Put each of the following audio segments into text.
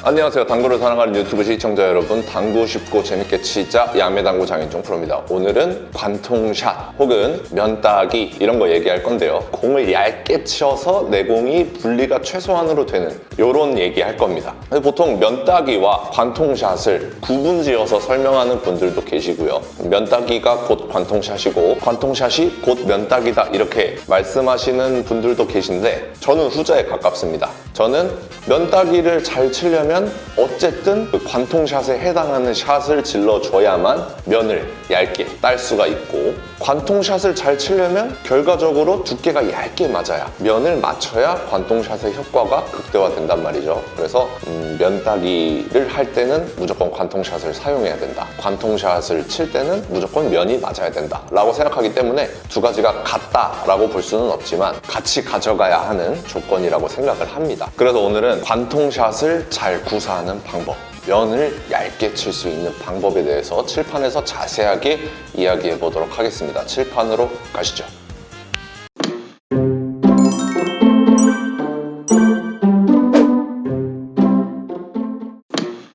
안녕하세요. 당구를 사랑하는 유튜브 시청자 여러분, 당구 쉽고 재밌게 치자 야매당구 장인종 프로입니다. 오늘은 관통샷 혹은 면따기 이런 거 얘기할 건데요. 공을 얇게 쳐서 내 공이 분리가 최소한으로 되는 이런 얘기 할 겁니다. 보통 면따기와 관통샷을 구분지어서 설명하는 분들도 계시고요. 면따기가 곧 관통샷이고 관통샷이 곧 면따기다 이렇게 말씀하시는 분들도 계신데 저는 후자에 가깝습니다. 저는 면따기를 잘 치려면 어쨌든 그 관통샷에 해당하는 샷을 질러줘야만 면을 얇게 딸 수가 있고, 관통샷을 잘 치려면 결과적으로 두께가 얇게 맞아야, 면을 맞춰야 관통샷의 효과가 극대화된단 말이죠. 그래서 면따기를 할 때는 무조건 관통샷을 사용해야 된다, 관통샷을 칠 때는 무조건 면이 맞아야 된다 라고 생각하기 때문에 두 가지가 같다라고 볼 수는 없지만 같이 가져가야 하는 조건이라고 생각을 합니다. 그래서 오늘은 관통샷을 잘 구사하는 방법, 면을 얇게 칠 수 있는 방법에 대해서 칠판에서 자세하게 이야기해 보도록 하겠습니다. 칠판으로 가시죠.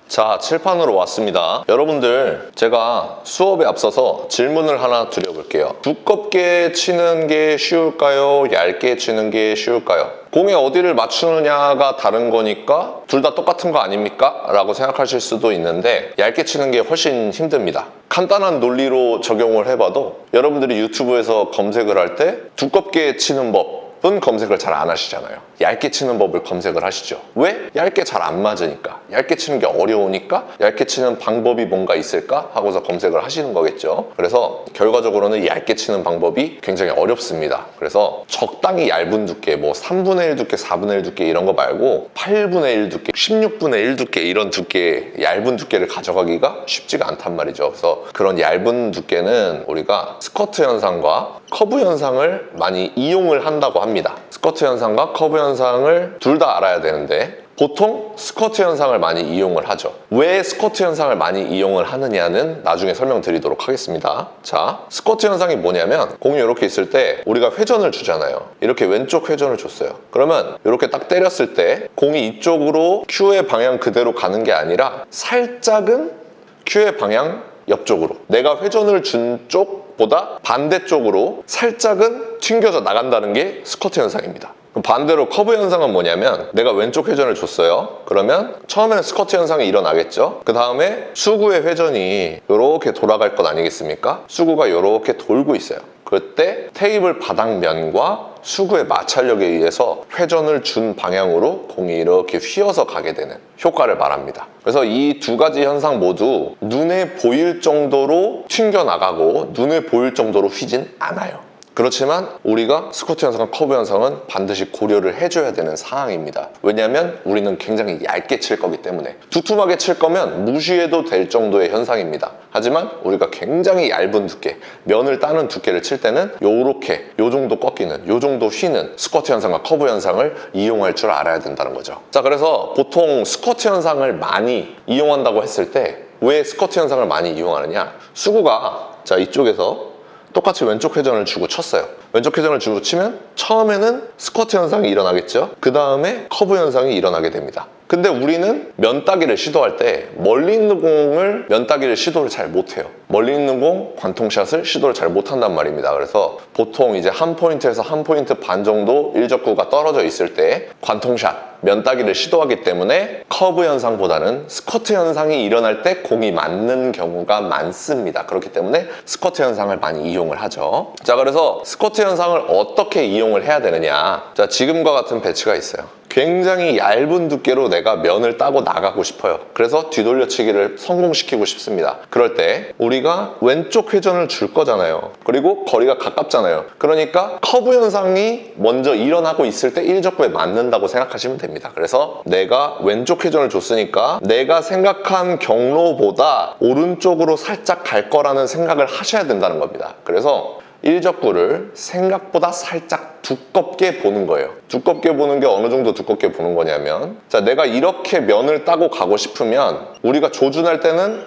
자, 칠판으로 왔습니다. 여러분들, 제가 수업에 앞서서 질문을 하나 드려볼게요. 두껍게 치는 게 쉬울까요? 얇게 치는 게 쉬울까요? 공에 어디를 맞추느냐가 다른 거니까 둘 다 똑같은 거 아닙니까? 라고 생각하실 수도 있는데 얇게 치는 게 훨씬 힘듭니다. 간단한 논리로 적용을 해봐도 여러분들이 유튜브에서 검색을 할 때 두껍게 치는 법은 검색을 잘 안 하시잖아요. 얇게 치는 법을 검색을 하시죠. 왜? 얇게 잘 안 맞으니까. 얇게 치는 게 어려우니까 얇게 치는 방법이 뭔가 있을까? 하고서 검색을 하시는 거겠죠. 그래서 결과적으로는 얇게 치는 방법이 굉장히 어렵습니다. 그래서 적당히 얇은 두께, 뭐 3분의 1 두께, 4분의 1 두께 이런 거 말고 8분의 1 두께, 16분의 1 두께 이런 두께, 얇은 두께를 가져가기가 쉽지가 않단 말이죠. 그래서 그런 얇은 두께는 우리가 스커트 현상과 커브 현상을 많이 이용을 한다고 합니다. 스커트 현상과 커브 현상을 둘 다 알아야 되는데 보통 스커트 현상을 많이 이용을 하죠. 왜 스커트 현상을 많이 이용을 하느냐는 나중에 설명드리도록 하겠습니다. 자, 스커트 현상이 뭐냐면 공이 이렇게 있을 때 우리가 회전을 주잖아요. 이렇게 왼쪽 회전을 줬어요. 그러면 이렇게 딱 때렸을 때 공이 이쪽으로 큐의 방향 그대로 가는 게 아니라 살짝은 큐의 방향 옆쪽으로, 내가 회전을 준 쪽보다 반대쪽으로 살짝은 튕겨져 나간다는 게 스커트 현상입니다. 반대로 커브 현상은 뭐냐면 내가 왼쪽 회전을 줬어요. 그러면 처음에는 스커트 현상이 일어나겠죠. 그 다음에 수구의 회전이 이렇게 돌아갈 것 아니겠습니까? 수구가 이렇게 돌고 있어요. 그때 테이블 바닥면과 수구의 마찰력에 의해서 회전을 준 방향으로 공이 이렇게 휘어서 가게 되는 효과를 말합니다. 그래서 이 두 가지 현상 모두 눈에 보일 정도로 튕겨나가고 눈에 보일 정도로 휘진 않아요. 그렇지만 우리가 스커트 현상과 커브 현상은 반드시 고려를 해줘야 되는 상황입니다. 왜냐하면 우리는 굉장히 얇게 칠 거기 때문에. 두툼하게 칠 거면 무시해도 될 정도의 현상입니다. 하지만 우리가 굉장히 얇은 두께, 면을 따는 두께를 칠 때는 요렇게 요 정도 꺾이는, 요 정도 휘는 스커트 현상과 커브 현상을 이용할 줄 알아야 된다는 거죠. 자, 그래서 보통 스커트 현상을 많이 이용한다고 했을 때 왜 스커트 현상을 많이 이용하느냐? 수구가 자 이쪽에서 똑같이 왼쪽 회전을 주고 쳤어요. 왼쪽 회전을 주고 치면 처음에는 스커트 현상이 일어나겠죠. 그 다음에 커브 현상이 일어나게 됩니다. 근데 우리는 면따기를 시도할 때 멀리 있는 공을 면따기를 시도를 잘 못해요. 멀리 있는 공 관통샷을 시도를 잘 못한단 말입니다. 그래서 보통 이제 한 포인트에서 한 포인트 반 정도 일적구가 떨어져 있을 때 관통샷, 면따기를 시도하기 때문에 커브 현상보다는 스커트 현상이 일어날 때 공이 맞는 경우가 많습니다. 그렇기 때문에 스커트 현상을 많이 이용을 하죠. 자, 그래서 스커트 현상을 어떻게 이용을 해야 되느냐. 자, 지금과 같은 배치가 있어요. 굉장히 얇은 두께로 내가 면을 따고 나가고 싶어요. 그래서 뒤돌려치기를 성공시키고 싶습니다. 그럴 때 우리가 왼쪽 회전을 줄 거잖아요. 그리고 거리가 가깝잖아요. 그러니까 커브 현상이 먼저 일어나고 있을 때 일적구에 맞는다고 생각하시면 됩니다. 그래서 내가 왼쪽 회전을 줬으니까 내가 생각한 경로보다 오른쪽으로 살짝 갈 거라는 생각을 하셔야 된다는 겁니다. 그래서 일적구를 생각보다 살짝 두껍게 보는 거예요. 두껍게 보는 게 어느 정도 두껍게 보는 거냐면, 자, 내가 이렇게 면을 따고 가고 싶으면 우리가 조준할 때는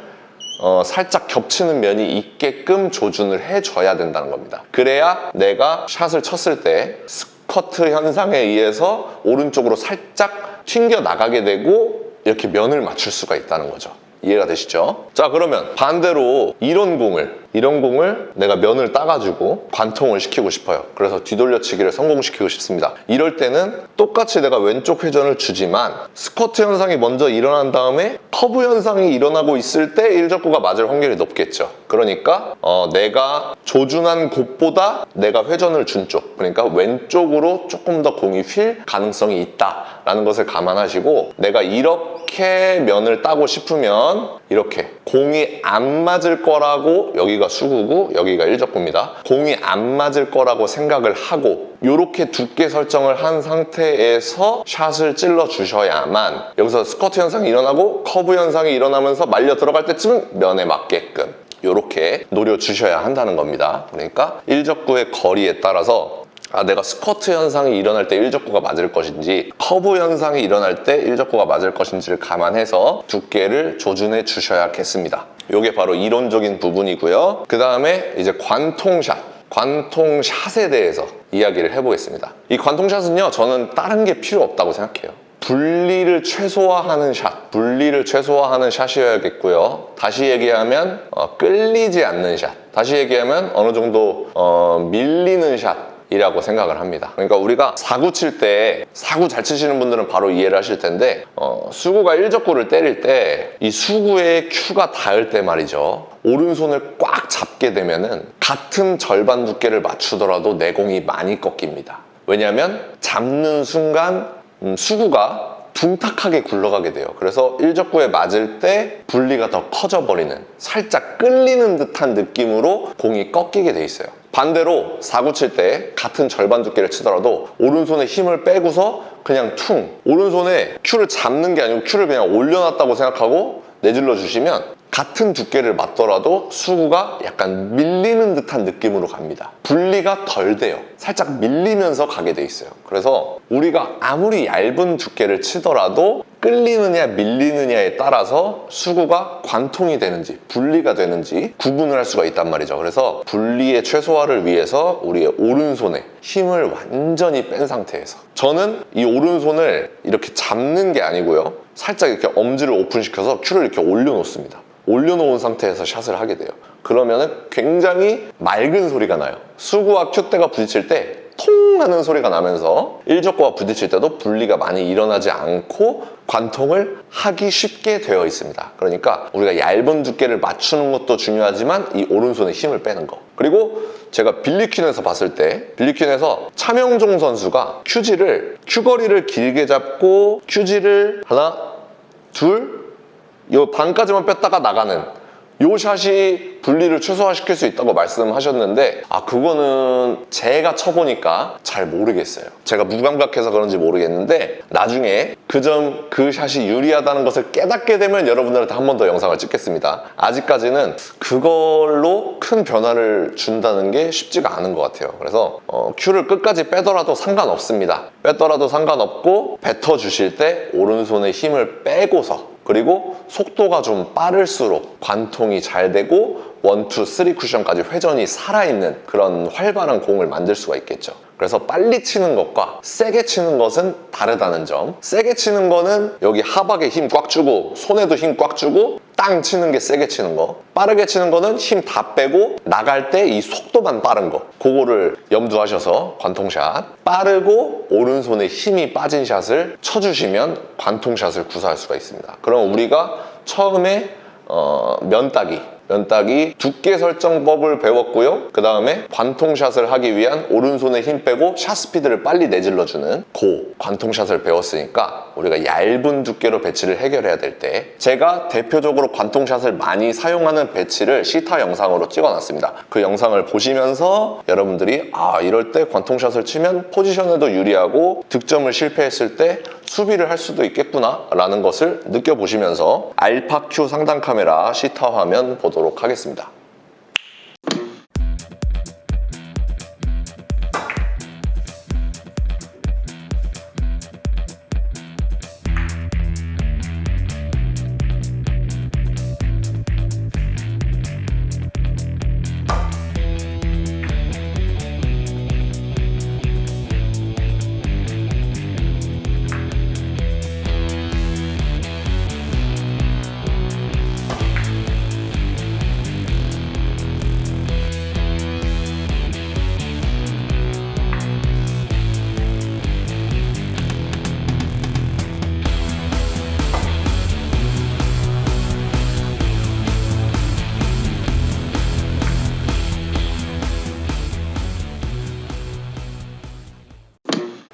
살짝 겹치는 면이 있게끔 조준을 해줘야 된다는 겁니다. 그래야 내가 샷을 쳤을 때 스커트 현상에 의해서 오른쪽으로 살짝 튕겨 나가게 되고 이렇게 면을 맞출 수가 있다는 거죠. 이해가 되시죠? 자, 그러면 반대로 이런 공을 내가 면을 따가지고 관통을 시키고 싶어요. 그래서 뒤돌려치기를 성공시키고 싶습니다. 이럴 때는 똑같이 내가 왼쪽 회전을 주지만 스쿼트 현상이 먼저 일어난 다음에 커브 현상이 일어나고 있을 때 일적구가 맞을 확률이 높겠죠. 그러니까 내가 조준한 곳보다 내가 회전을 준 쪽, 그러니까 왼쪽으로 조금 더 공이 휠 가능성이 있다라는 것을 감안하시고, 내가 이렇게 면을 따고 싶으면 이렇게 공이 안 맞을 거라고, 여기가 수구고 여기가 일적구입니다. 공이 안 맞을 거라고 생각을 하고 이렇게 두께 설정을 한 상태에서 샷을 찔러 주셔야만 여기서 스쿼트 현상이 일어나고 커브 현상이 일어나면서 말려 들어갈 때쯤은 면에 맞게끔 이렇게 노려주셔야 한다는 겁니다. 그러니까 일적구의 거리에 따라서 내가 스쿼트 현상이 일어날 때 일적구가 맞을 것인지 커브 현상이 일어날 때 일적구가 맞을 것인지를 감안해서 두께를 조준해 주셔야겠습니다. 이게 바로 이론적인 부분이고요. 그 다음에 이제 관통샷에 대해서 이야기를 해보겠습니다. 이 관통샷은요, 저는 다른 게 필요 없다고 생각해요. 분리를 최소화하는 샷이어야겠고요. 다시 얘기하면 끌리지 않는 샷, 다시 얘기하면 어느 정도 밀리는 샷 이라고 생각을 합니다. 그러니까 우리가 사구 칠 때, 사구 잘 치시는 분들은 바로 이해를 하실 텐데, 수구가 일적구를 때릴 때 이 수구에 큐가 닿을 때 말이죠, 오른손을 꽉 잡게 되면은 같은 절반 두께를 맞추더라도 내 공이 많이 꺾입니다. 왜냐하면 잡는 순간 수구가 둥탁하게 굴러가게 돼요. 그래서 일적구에 맞을 때 분리가 더 커져버리는, 살짝 끌리는 듯한 느낌으로 공이 꺾이게 돼 있어요. 반대로 사구 칠 때 같은 절반 두께를 치더라도 오른손에 힘을 빼고서 그냥 오른손에 큐를 잡는 게 아니고 큐를 그냥 올려놨다고 생각하고 내질러 주시면 같은 두께를 맞더라도 수구가 약간 밀리는 듯한 느낌으로 갑니다. 분리가 덜 돼요. 살짝 밀리면서 가게 돼 있어요. 그래서 우리가 아무리 얇은 두께를 치더라도 끌리느냐 밀리느냐에 따라서 수구가 관통이 되는지 분리가 되는지 구분을 할 수가 있단 말이죠. 그래서 분리의 최소화를 위해서 우리의 오른손에 힘을 완전히 뺀 상태에서, 저는 이 오른손을 이렇게 잡는 게 아니고요, 살짝 이렇게 엄지를 오픈시켜서 큐를 이렇게 올려놓습니다. 올려놓은 상태에서 샷을 하게 돼요. 그러면은 굉장히 맑은 소리가 나요. 수구와 큐대가 부딪힐 때 통 하는 소리가 나면서 일적구와 부딪힐 때도 분리가 많이 일어나지 않고 관통을 하기 쉽게 되어 있습니다. 그러니까 우리가 얇은 두께를 맞추는 것도 중요하지만 이 오른손에 힘을 빼는 거. 그리고 제가 빌리퀸에서 봤을 때, 빌리퀸에서 차명종 선수가 큐거리를 길게 잡고 큐지를 하나, 둘, 요 반까지만 뺐다가 나가는 요 샷이 분리를 최소화시킬 수 있다고 말씀하셨는데, 그거는 제가 쳐보니까 잘 모르겠어요. 제가 무감각해서 그런지 모르겠는데, 나중에 그 샷이 유리하다는 것을 깨닫게 되면 여러분들한테 한 번 더 영상을 찍겠습니다. 아직까지는 그걸로 큰 변화를 준다는 게 쉽지가 않은 것 같아요. 그래서 큐를 끝까지 빼더라도 상관없습니다. 빼더라도 상관없고, 뱉어주실 때 오른손에 힘을 빼고서, 그리고 속도가 좀 빠를수록 관통이 잘 되고 1, 2, 3 쿠션까지 회전이 살아있는 그런 활발한 공을 만들 수가 있겠죠. 그래서 빨리 치는 것과 세게 치는 것은 다르다는 점. 세게 치는 거는 여기 하박에 힘 꽉 주고 손에도 힘 꽉 주고 땅 치는 게 세게 치는 거. 빠르게 치는 거는 힘 다 빼고 나갈 때 이 속도만 빠른 거. 그거를 염두하셔서 관통샷, 빠르고 오른손에 힘이 빠진 샷을 쳐주시면 관통샷을 구사할 수가 있습니다. 그럼 우리가 처음에 면따기 두께 설정법을 배웠고요. 그 다음에 관통샷을 하기 위한 오른손에 힘 빼고 샷 스피드를 빨리 내질러주는 관통샷을 배웠으니까, 우리가 얇은 두께로 배치를 해결해야 될 때 제가 대표적으로 관통샷을 많이 사용하는 배치를 시타 영상으로 찍어놨습니다. 그 영상을 보시면서 여러분들이 이럴 때 관통샷을 치면 포지션에도 유리하고 득점을 실패했을 때 수비를 할 수도 있겠구나 라는 것을 느껴보시면서 알파큐 상단 카메라 시타 화면 보도록 하겠습니다.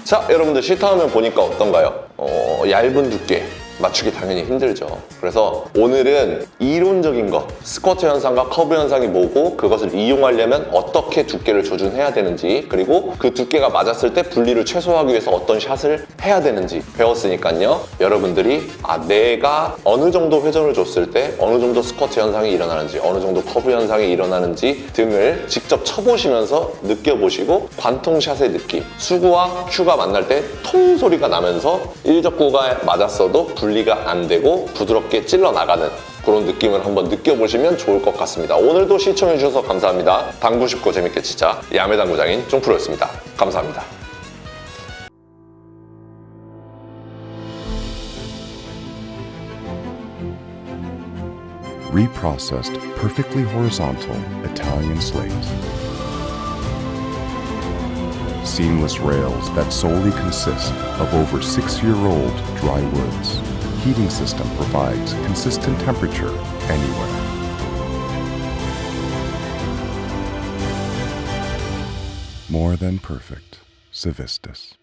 자, 여러분들 시타하면 보니까 어떤가요? 얇은 두께 맞추기 당연히 힘들죠. 그래서 오늘은 이론적인 거, 스쿼트 현상과 커브 현상이 뭐고 그것을 이용하려면 어떻게 두께를 조준해야 되는지, 그리고 그 두께가 맞았을 때 분리를 최소화하기 위해서 어떤 샷을 해야 되는지 배웠으니까요. 여러분들이 내가 어느 정도 회전을 줬을 때 어느 정도 스쿼트 현상이 일어나는지, 어느 정도 커브 현상이 일어나는지 등을 직접 쳐보시면서 느껴보시고 관통샷의 느낌, 수구와 큐가 만날 때 통 소리가 나면서 일적구가 맞았어도 분리가 안 되고 부드럽게 찔러 나가는 그런 느낌을 한번 느껴보시면 좋을 것 같습니다. 오늘도 시청해주셔서 감사합니다. 당구 쉽고 재밌게 치자 야매당구장인 쫑프로였습니다. 감사합니다. Reprocessed, perfectly horizontal Italian slate. Seamless rails that solely consist of over 6-year-old dry woods. Heating system provides consistent temperature anywhere. More than perfect. Civistus.